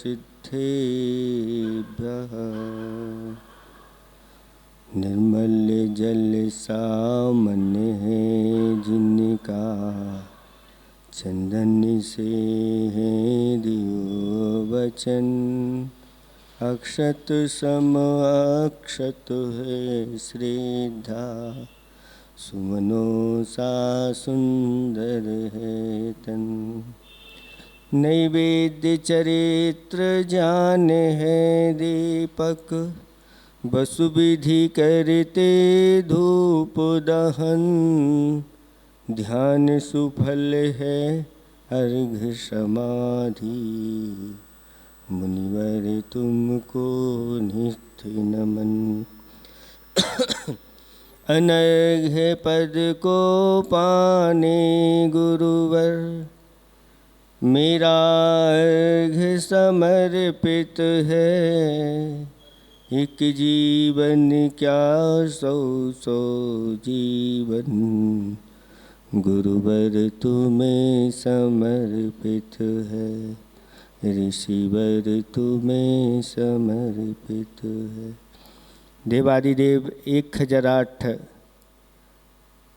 सिद्धेभ्यः। निर्मल जल सामान्य है जिनका, चंदन से है दियो वचन। अक्षत सम अक्षत है श्रद्धा, सुमनों सा सुंदर है तन। नैवेद्य चरित्र जान है दीपक, वसु विधि करते धूप दहन। ध्यान सुफल है अर्घ समाधि, मुनिवर तुमको नित्य नमन। अनर्घ्य पद को पाने गुरुवर, मेरा अर्घ्य समर्पित है। एक जीवन क्या सौ सौ जीवन, गुरुवर तुम्हें समर्पित है। ऋषिवर तुम्हें समर्पित है। देवादिदेव 1008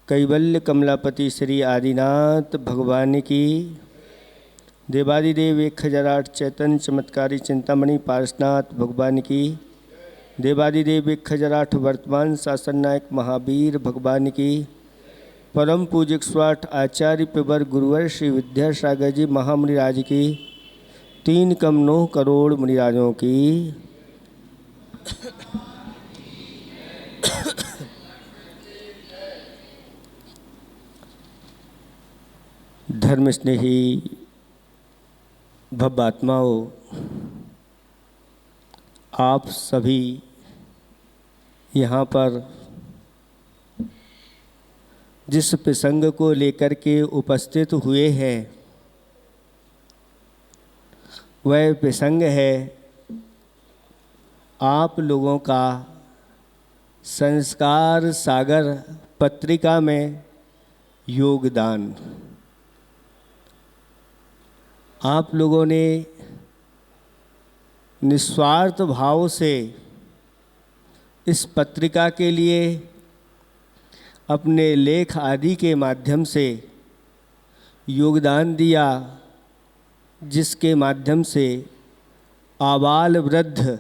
कैवल्य कमलापति श्री आदिनाथ भगवान की। देवादिदेव 1008 चैतन्य चमत्कारी चिंतामणि पार्शनाथ भगवान की। देवादिदेव 1008 वर्तमान शासन नायक महावीर भगवान की। परम पूज्य 108 आचार्य पेवर गुरुवर श्री विद्यासागर जी महामुनिराज की। 3,9 करोड़ मुनिराजों की। धर्म स्नेही भव्य आत्माओं, आप सभी यहाँ पर जिस प्रसंग को लेकर के उपस्थित हुए हैं, वह प्रसंग है आप लोगों का संस्कार सागर पत्रिका में योगदान। आप लोगों ने निस्वार्थ भाव से इस पत्रिका के लिए अपने लेख आदि के माध्यम से योगदान दिया, जिसके माध्यम से आबाल वृद्ध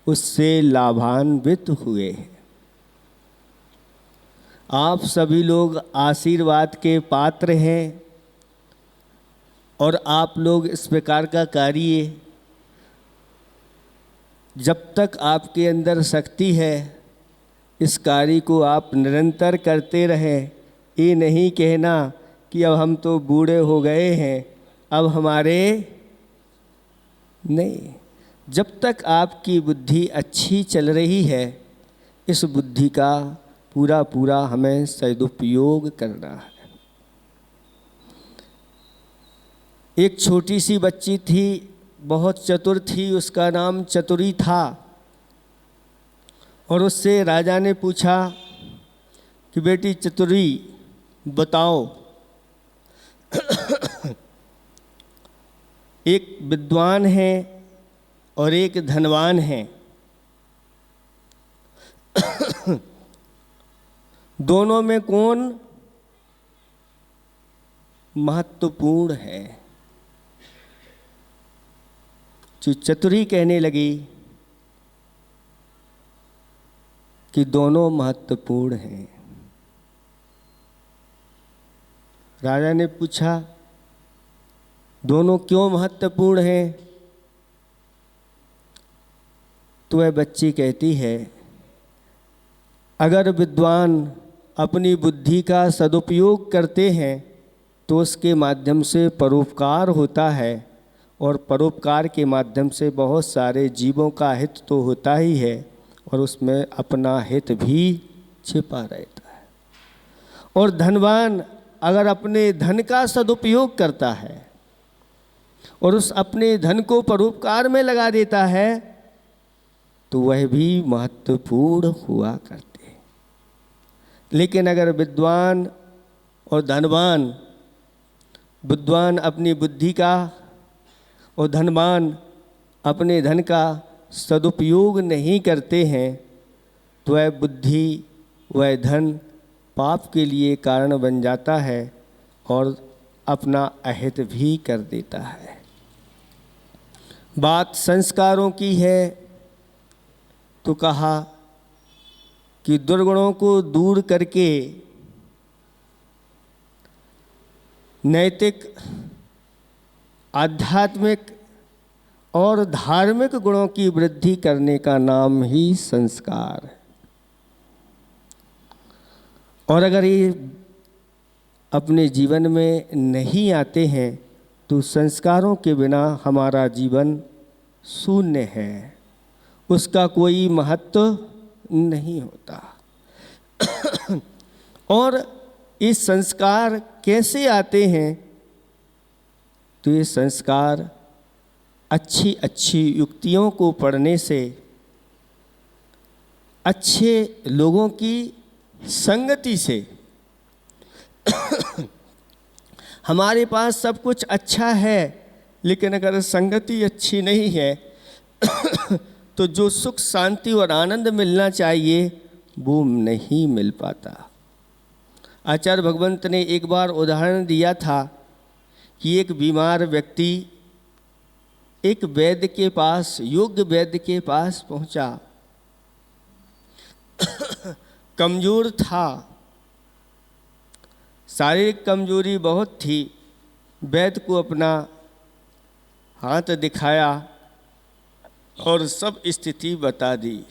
उससे लाभान्वित हुए। आप सभी लोग आशीर्वाद के पात्र हैं और आप लोग इस प्रकार का कार्य जब तक आपके अंदर शक्ति है, इस कार्य को आप निरंतर करते रहें। ये नहीं कहना कि अब हम तो बूढ़े हो गए हैं, अब हमारे नहीं। जब तक आपकी बुद्धि अच्छी चल रही है, इस बुद्धि का पूरा पूरा हमें सदुपयोग करना है। एक छोटी सी बच्ची थी, बहुत चतुर थी, उसका नाम चतुरी था। और उससे राजा ने पूछा कि बेटी चतुरी बताओ, एक विद्वान है और एक धनवान है, दोनों में कौन महत्वपूर्ण है? जो चतुरी कहने लगी कि दोनों महत्वपूर्ण हैं। राजा ने पूछा दोनों क्यों महत्वपूर्ण हैं? तो वह बच्ची कहती है, अगर विद्वान अपनी बुद्धि का सदुपयोग करते हैं तो उसके माध्यम से परोपकार होता है, और परोपकार के माध्यम से बहुत सारे जीवों का हित तो होता ही है, और उसमें अपना हित भी छिपा रहता है। और धनवान अगर अपने धन का सदुपयोग करता है और उस अपने धन को परोपकार में लगा देता है, तो वह भी महत्वपूर्ण हुआ करते हैं। लेकिन अगर विद्वान और धनवान, विद्वान अपनी बुद्धि का और धनवान अपने धन का सदुपयोग नहीं करते हैं तो वह बुद्धि, वह धन पाप के लिए कारण बन जाता है और अपना अहित भी कर देता है। बात संस्कारों की है तो कहा कि दुर्गुणों को दूर करके नैतिक, आध्यात्मिक और धार्मिक गुणों की वृद्धि करने का नाम ही संस्कार है। और अगर ये अपने जीवन में नहीं आते हैं तो संस्कारों के बिना हमारा जीवन शून्य है, उसका कोई महत्व नहीं होता। और ये संस्कार कैसे आते हैं? तो ये संस्कार अच्छी अच्छी युक्तियों को पढ़ने से, अच्छे लोगों की संगति से। हमारे पास सब कुछ अच्छा है लेकिन अगर संगति अच्छी नहीं है तो जो सुख, शांति और आनंद मिलना चाहिए वो नहीं मिल पाता। आचार्य भगवंत ने एक बार उदाहरण दिया था कि एक बीमार व्यक्ति एक वैद्य के पास, योग्य वैद्य के पास पहुंचा। कमज़ोर था, शारीरिक कमजोरी बहुत थी। वैद्य को अपना हाथ दिखाया और सब स्थिति बता दी।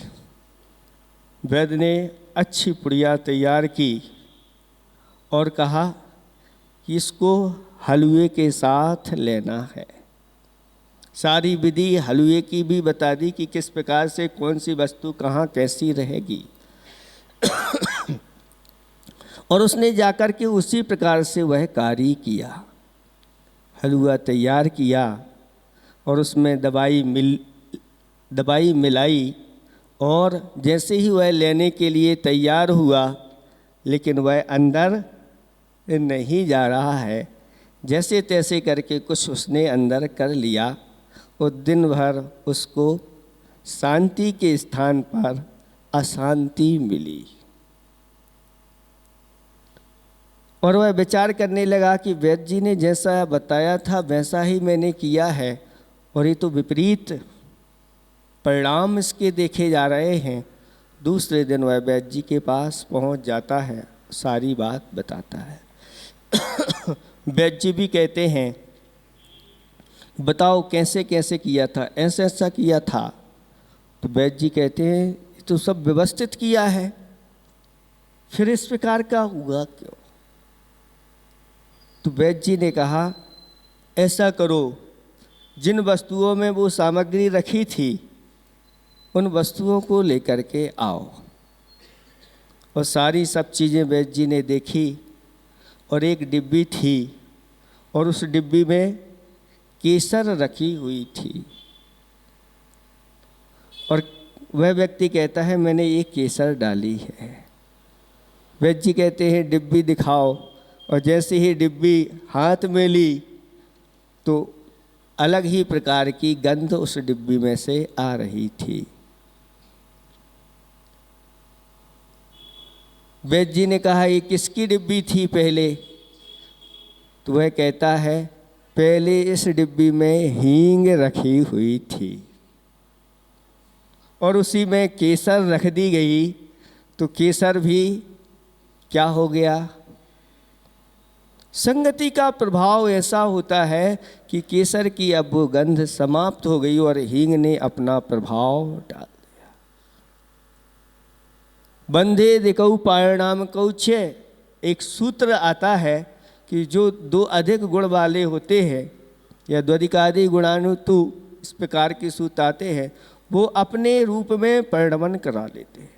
वैद्य ने अच्छी पुड़िया तैयार की और कहा कि इसको हलवे के साथ लेना है। सारी विधि हलवे की भी बता दी कि किस प्रकार से कौन सी वस्तु कहाँ कैसी रहेगी। और उसने जाकर के उसी प्रकार से वह कार्य किया, हलवा तैयार किया और उसमें दवाई मिलाई। और जैसे ही वह लेने के लिए तैयार हुआ लेकिन वह अंदर नहीं जा रहा है। जैसे तैसे करके कुछ उसने अंदर कर लिया और दिन भर उसको शांति के स्थान पर अशांति मिली। और वह विचार करने लगा कि वैद्य जी ने जैसा बताया था वैसा ही मैंने किया है और ये तो विपरीत परिणाम इसके देखे जा रहे हैं। दूसरे दिन वह वैद्य जी के पास पहुंच जाता है, सारी बात बताता है। वैद्य जी भी कहते हैं बताओ कैसे कैसे किया था, ऐसा ऐसा किया था। तो वैद्य जी कहते हैं तो सब व्यवस्थित किया है, फिर इस प्रकार का हुआ क्यों? तो वैद्य जी ने कहा ऐसा करो, जिन वस्तुओं में वो सामग्री रखी थी उन वस्तुओं को लेकर के आओ। और सारी सब चीज़ें वैद्य जी ने देखी और एक डिब्बी थी और उस डिब्बी में केसर रखी हुई थी। और वह व्यक्ति कहता है मैंने ये केसर डाली है। वैद्य जी कहते हैं डिब्बी दिखाओ। और जैसे ही डिब्बी हाथ में ली तो अलग ही प्रकार की गंध उस डिब्बी में से आ रही थी। वैद्य जी ने कहा ये किसकी डिब्बी थी पहले? तो वह कहता है पहले इस डिब्बी में हींग रखी हुई थी और उसी में केसर रख दी गई तो केसर भी क्या हो गया? संगति का प्रभाव ऐसा होता है कि केसर की अब वो गंध समाप्त हो गई और हींग ने अपना प्रभाव डाल दिया। बंधे दिकौ पायणाम कौचे, एक सूत्र आता है कि जो दो अधिक गुण वाले होते हैं या द्वधिकादि गुणानुतु, इस प्रकार के सूत्र आते हैं, वो अपने रूप में परिणमन करा लेते हैं।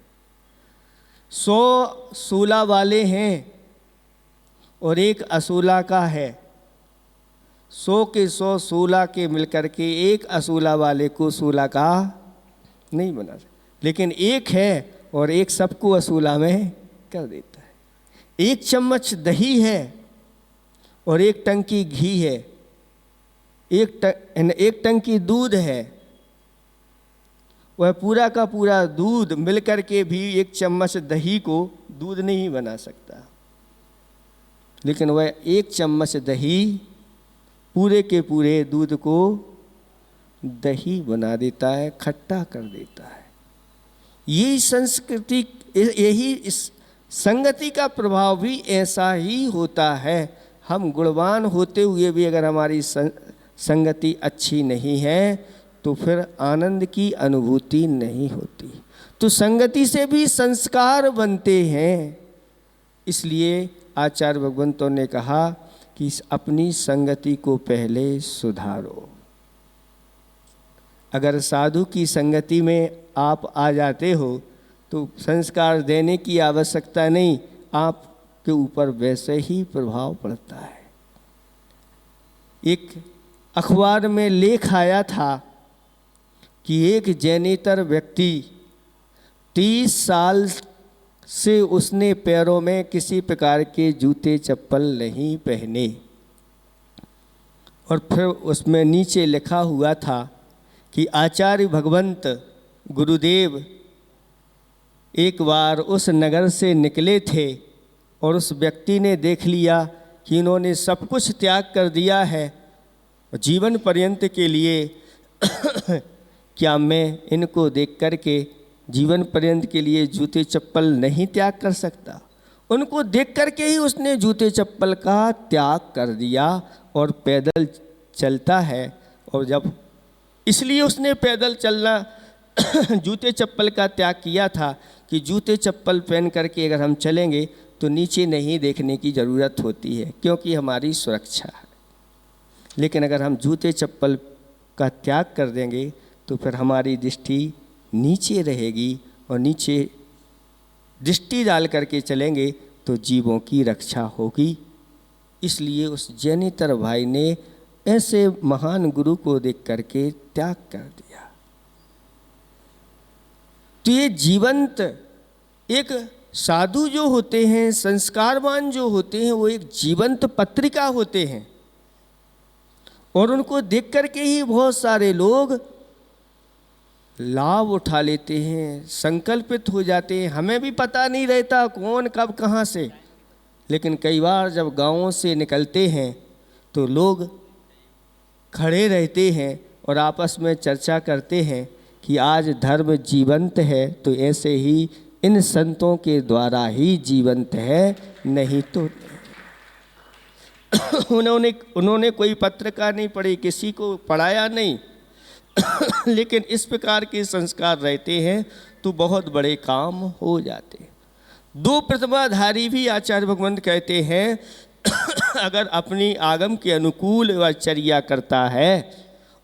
100 शूला वाले हैं और एक असूला का है। 100 के 100 शूला के मिलकर के एक असूला वाले को शूला का नहीं बना सकते, लेकिन एक है और एक सबको असूला में कर देता है। एक चम्मच दही है और एक टंकी घी है, एक टंकी दूध है वह पूरा का पूरा दूध मिल कर के भी एक चम्मच दही को दूध नहीं बना सकता, लेकिन वह एक चम्मच दही पूरे के पूरे दूध को दही बना देता है, खट्टा कर देता है। यही संस्कृति, यही इस संगति का प्रभाव भी ऐसा ही होता है। हम गुणवान होते हुए भी अगर हमारी संगति अच्छी नहीं है तो फिर आनंद की अनुभूति नहीं होती। तो संगति से भी संस्कार बनते हैं। इसलिए आचार्य भगवंतों ने कहा कि अपनी संगति को पहले सुधारो। अगर साधु की संगति में आप आ जाते हो तो संस्कार देने की आवश्यकता नहीं, आपके ऊपर वैसे ही प्रभाव पड़ता है। एक अखबार में लेख आया था कि एक जैनेतर व्यक्ति 30 साल से उसने पैरों में किसी प्रकार के जूते चप्पल नहीं पहने, और फिर उसमें नीचे लिखा हुआ था कि आचार्य भगवंत गुरुदेव एक बार उस नगर से निकले थे और उस व्यक्ति ने देख लिया कि इन्होंने सब कुछ त्याग कर दिया है जीवन पर्यंत के लिए क्या मैं इनको देख कर के जीवन पर्यंत के लिए जूते चप्पल नहीं त्याग कर सकता? उनको देख कर के ही उसने जूते चप्पल का त्याग कर दिया और पैदल चलता है। और जब इसलिए उसने पैदल चलना जूते चप्पल का त्याग किया था कि जूते चप्पल पहन करके अगर हम चलेंगे तो नीचे नहीं देखने की ज़रूरत होती है, क्योंकि हमारी सुरक्षा है। लेकिन अगर हम जूते चप्पल का त्याग कर देंगे तो फिर हमारी दृष्टि नीचे रहेगी, और नीचे दृष्टि डाल करके चलेंगे तो जीवों की रक्षा होगी। इसलिए उस जैनेतर भाई ने ऐसे महान गुरु को देख करके त्याग कर दिया। तो ये जीवंत एक साधु जो होते हैं, संस्कारवान जो होते हैं, वो एक जीवंत पत्रिका होते हैं, और उनको देख करके ही बहुत सारे लोग लाभ उठा लेते हैं, संकल्पित हो जाते हैं। हमें भी पता नहीं रहता कौन कब कहाँ से, लेकिन कई बार जब गाँवों से निकलते हैं तो लोग खड़े रहते हैं और आपस में चर्चा करते हैं कि आज धर्म जीवंत है तो ऐसे ही इन संतों के द्वारा ही जीवंत है, नहीं तो उन्होंने कोई पत्रिका नहीं पढ़ी, किसी को पढ़ाया नहीं लेकिन इस प्रकार के संस्कार रहते हैं तो बहुत बड़े काम हो जाते हैं। 2 प्रतिमाधारी भी आचार्य भगवंत कहते हैं अगर अपनी आगम के अनुकूल वह चर्या करता है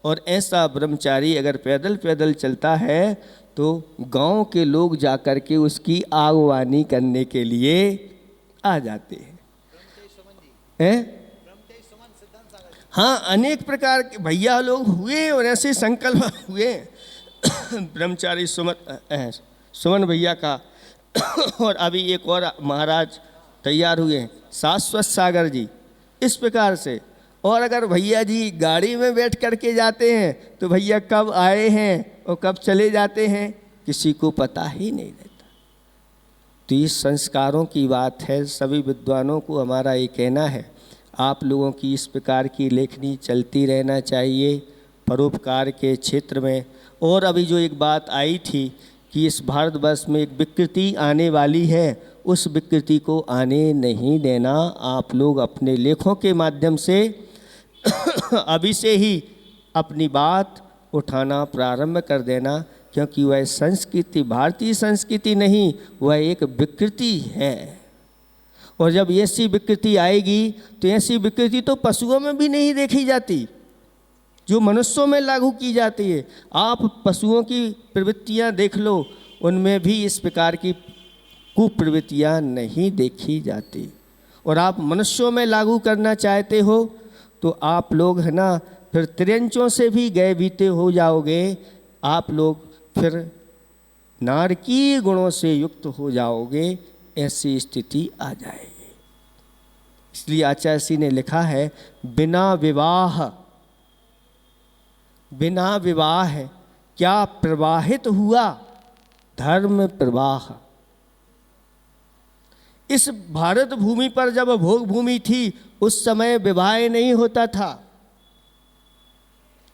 और ऐसा ब्रह्मचारी अगर पैदल पैदल चलता है तो गांव के लोग जाकर के उसकी आगवानी करने के लिए आ जाते हैं। हाँ, अनेक प्रकार के भैया लोग हुए और ऐसे संकल्प हुए ब्रह्मचारी सुमन भैया का और अभी एक और महाराज तैयार हुए हैं, शाश्वत सागर जी, इस प्रकार से। और अगर भैया जी गाड़ी में बैठ करके जाते हैं तो भैया कब आए हैं और कब चले जाते हैं किसी को पता ही नहीं रहता। तो इस संस्कारों की बात है। सभी विद्वानों को हमारा ये कहना है, आप लोगों की इस प्रकार की लेखनी चलती रहना चाहिए परोपकार के क्षेत्र में। और अभी जो एक बात आई थी कि इस भारतवर्ष में एक विकृति आने वाली है, उस विकृति को आने नहीं देना। आप लोग अपने लेखों के माध्यम से अभी से ही अपनी बात उठाना प्रारंभ कर देना, क्योंकि वह संस्कृति भारतीय संस्कृति नहीं, वह एक विकृति है। और जब ऐसी विकृति आएगी तो ऐसी विकृति तो पशुओं में भी नहीं देखी जाती जो मनुष्यों में लागू की जाती है। आप पशुओं की प्रवृत्तियां देख लो, उनमें भी इस प्रकार की कुप्रवृत्तियां नहीं देखी जाती। और आप मनुष्यों में लागू करना चाहते हो तो आप लोग है ना फिर त्रियंचों से भी गए बीते हो जाओगे। आप लोग फिर नारकीय गुणों से युक्त हो जाओगे, ऐसी स्थिति आ जाएगी। इसलिए आचार्य श्री ने लिखा है, बिना विवाह क्या प्रवाहित हुआ? धर्म प्रवाह। इस भारत भूमि पर जब भोग भूमि थी उस समय विवाह नहीं होता था,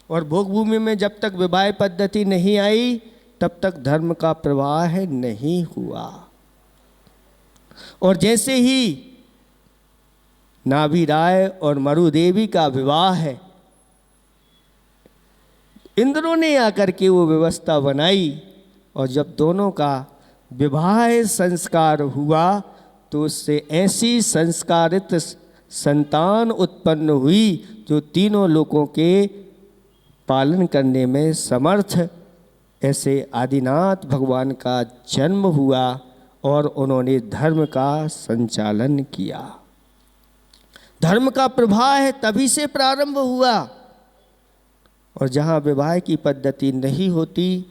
और भोग भूमि में जब तक विवाह पद्धति नहीं आई तब तक धर्म का प्रवाह नहीं हुआ। और जैसे ही नाभि राय और मरुदेवी का विवाह है, इंद्रों ने आकर के वो व्यवस्था बनाई, और जब दोनों का विवाह संस्कार हुआ तो उससे ऐसी संस्कारित संतान उत्पन्न हुई जो तीनों लोकों के पालन करने में समर्थ। ऐसे आदिनाथ भगवान का जन्म हुआ और उन्होंने धर्म का संचालन किया। धर्म का प्रवाह तभी से प्रारंभ हुआ। और जहाँ विवाह की पद्धति नहीं होती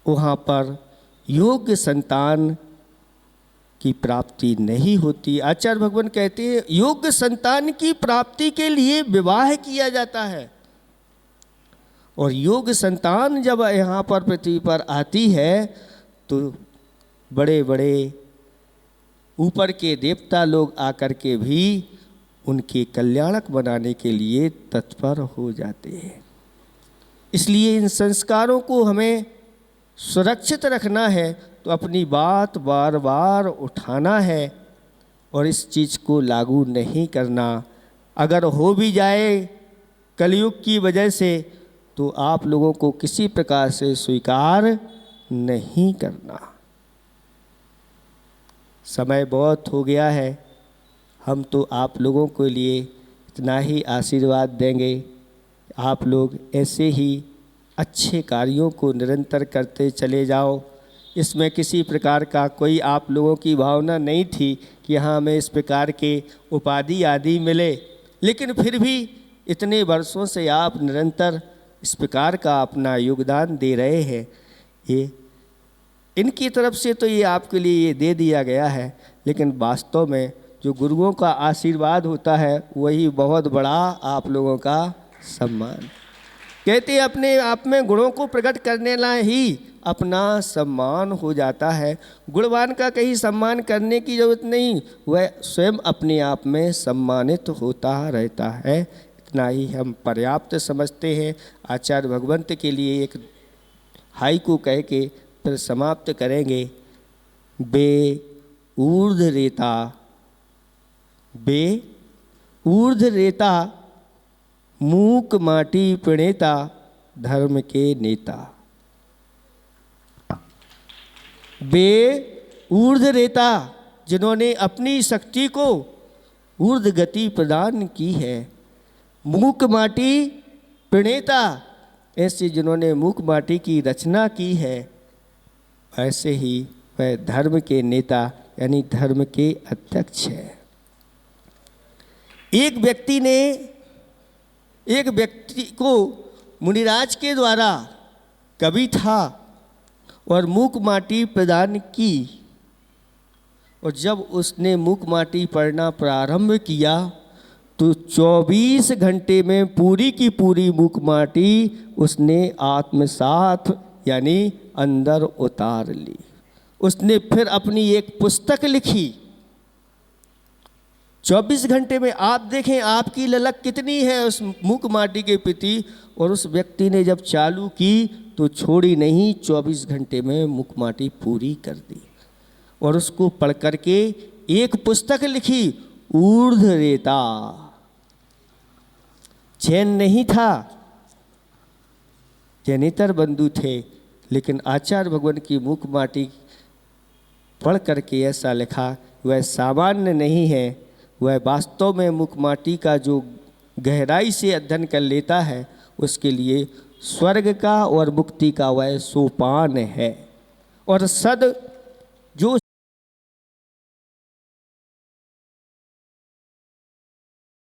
वहाँ पर योग्य संतान की प्राप्ति नहीं होती। आचार्य भगवान कहते हैं योग्य संतान की प्राप्ति के लिए विवाह किया जाता है, और योग्य संतान जब यहाँ पर पृथ्वी पर आती है तो बड़े बड़े ऊपर के देवता लोग आकर के भी उनके कल्याणक बनाने के लिए तत्पर हो जाते हैं। इसलिए इन संस्कारों को हमें सुरक्षित रखना है, तो अपनी बात बार बार उठाना है और इस चीज़ को लागू नहीं करना। अगर हो भी जाए कलयुग की वजह से तो आप लोगों को किसी प्रकार से स्वीकार नहीं करना। समय बहुत हो गया है, हम तो आप लोगों के लिए इतना ही आशीर्वाद देंगे। आप लोग ऐसे ही अच्छे कार्यों को निरंतर करते चले जाओ। इसमें किसी प्रकार का कोई आप लोगों की भावना नहीं थी कि हाँ हमें इस प्रकार के उपाधि आदि मिले, लेकिन फिर भी इतने वर्षों से आप निरंतर इस प्रकार का अपना योगदान दे रहे हैं। ये इनकी तरफ से तो ये आपके लिए ये दे दिया गया है, लेकिन वास्तव में जो गुरुओं का आशीर्वाद होता है वही बहुत बड़ा आप लोगों का सम्मान। कहते हैं अपने आप में गुणों को प्रकट करने ला ही अपना सम्मान हो जाता है। गुणवान का कहीं सम्मान करने की जरूरत नहीं, वह स्वयं अपने आप में सम्मानित होता रहता है। इतना ही हम पर्याप्त समझते हैं। आचार्य भगवंत के लिए एक हाइकू कह के फिर समाप्त करेंगे। बे ऊर्ध रेता, बे ऊर्ध रेता, मूक माटी प्रणेता, धर्म के नेता। बे ऊर्ध रेता, जिन्होंने अपनी शक्ति को ऊर्ध गति प्रदान की है। मूक माटी प्रणेता, ऐसे जिन्होंने मूक माटी की रचना की है। ऐसे ही वह धर्म के नेता यानी धर्म के अध्यक्ष है। एक व्यक्ति को मुनिराज के द्वारा कवि था और मूक माटी प्रदान की, और जब उसने मूक माटी पढ़ना प्रारंभ किया तो 24 घंटे में पूरी की पूरी मूक माटी उसने आत्मसात यानी अंदर उतार ली। उसने फिर अपनी एक पुस्तक लिखी 24 घंटे में। आप देखें आपकी ललक कितनी है उस मूक माटी के प्रति, और उस व्यक्ति ने जब चालू की तो छोड़ी नहीं, 24 घंटे में मूक माटी पूरी कर दी और उसको पढ़ करके एक पुस्तक लिखी, ऊर्ध रेता। जैन नहीं था, जैनेतर बंधु थे, लेकिन आचार्य भगवान की मूक माटी पढ़ करके ऐसा लिखा, वह सामान्य नहीं है, वह वास्तव में मूक माटी का जो गहराई से अध्ययन कर लेता है उसके लिए स्वर्ग का और मुक्ति का वह सोपान है। और जो